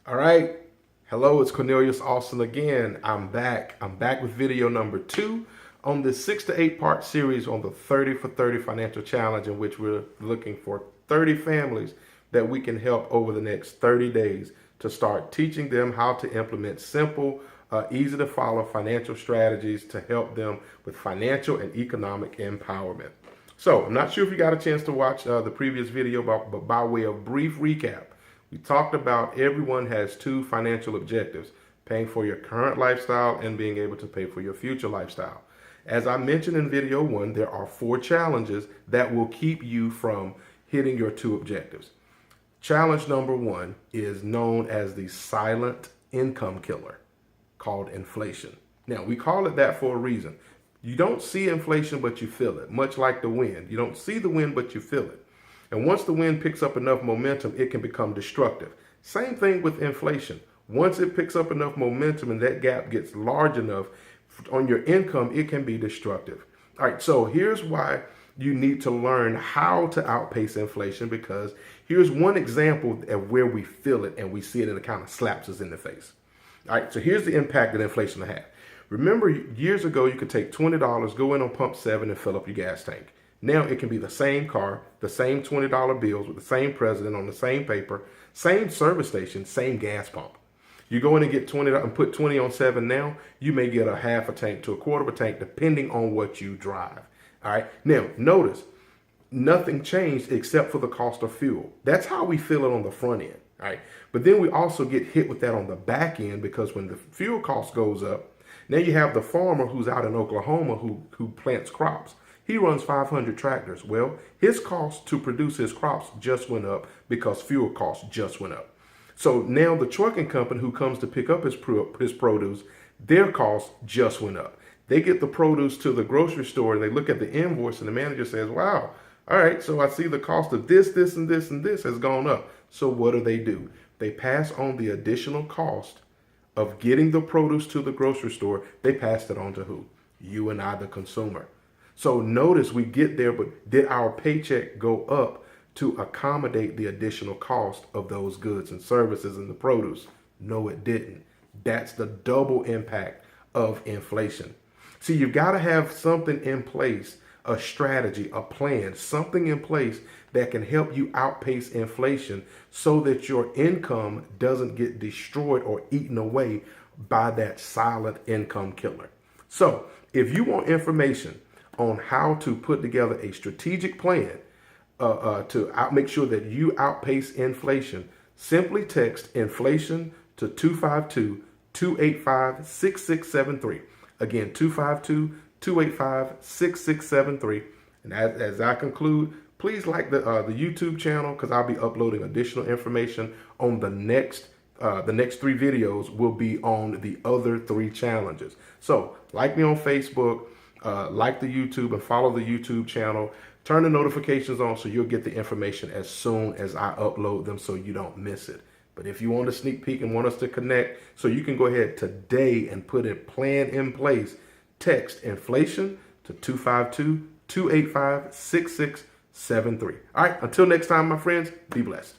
All right. Hello, it's Cornelius Austin again. I'm back. I'm back with video number 2 on this 6 to 8 part series on the 30 for 30 financial challenge, in which we're looking for 30 families that we can help over the next 30 days to start teaching them how to implement simple, easy to follow financial strategies to help them with financial and economic empowerment. So I'm not sure if you got a chance to watch the previous video, but by way of brief recap, we talked about everyone has 2 financial objectives: paying for your current lifestyle and being able to pay for your future lifestyle. As I mentioned in video 1, there are 4 challenges that will keep you from hitting your 2 objectives. Challenge number 1 is known as the silent income killer, called inflation. Now, we call it that for a reason. You don't see inflation, but you feel it, much like the wind. You don't see the wind, but you feel it. And once the wind picks up enough momentum, it can become destructive. Same thing with inflation. Once it picks up enough momentum and that gap gets large enough on your income, it can be destructive. All right, so here's why you need to learn how to outpace inflation, because here's one example of where we feel it and we see it and it kind of slaps us in the face. All right, so here's the impact that inflation will have. Remember, years ago, you could take $20, go in on pump 7 and fill up your gas tank. Now it can be the same car, the same $20 bills with the same president on the same paper, same service station, same gas pump. You go in and get 20 and put 20 on 7 now, you may get a half a tank to a quarter of a tank depending on what you drive. All right. Now, notice nothing changed except for the cost of fuel. That's how we feel it on the front end. All right. But then we also get hit with that on the back end, because when the fuel cost goes up, now you have the farmer who's out in Oklahoma who plants crops. He runs 500 tractors. Well, his cost to produce his crops just went up because fuel costs just went up. So now the trucking company who comes to pick up his produce, their costs just went up. They get the produce to the grocery store and they look at the invoice and the manager says, wow, all right, so I see the cost of this, this, and this, and this has gone up. So what do? They pass on the additional cost of getting the produce to the grocery store. They pass it on to who? You and I, the consumer. So notice we get there, but did our paycheck go up to accommodate the additional cost of those goods and services and the produce? No, it didn't. That's the double impact of inflation. See, you've got to have something in place, a strategy, a plan, something in place that can help you outpace inflation so that your income doesn't get destroyed or eaten away by that silent income killer. So if you want information on how to put together a strategic plan to make sure that you outpace inflation, simply text inflation to 252-285-6673. Again, 252-285-6673. And as I conclude, please like the YouTube channel, because I'll be uploading additional information on the next 3 videos will be on the other 3 challenges. So like me on Facebook, like the YouTube, and follow the YouTube channel. Turn the notifications on so you'll get the information as soon as I upload them so you don't miss it. But if you want a sneak peek and want us to connect, so you can go ahead today and put a plan in place, text inflation to 252-285-6673. All right, until next time, my friends, be blessed.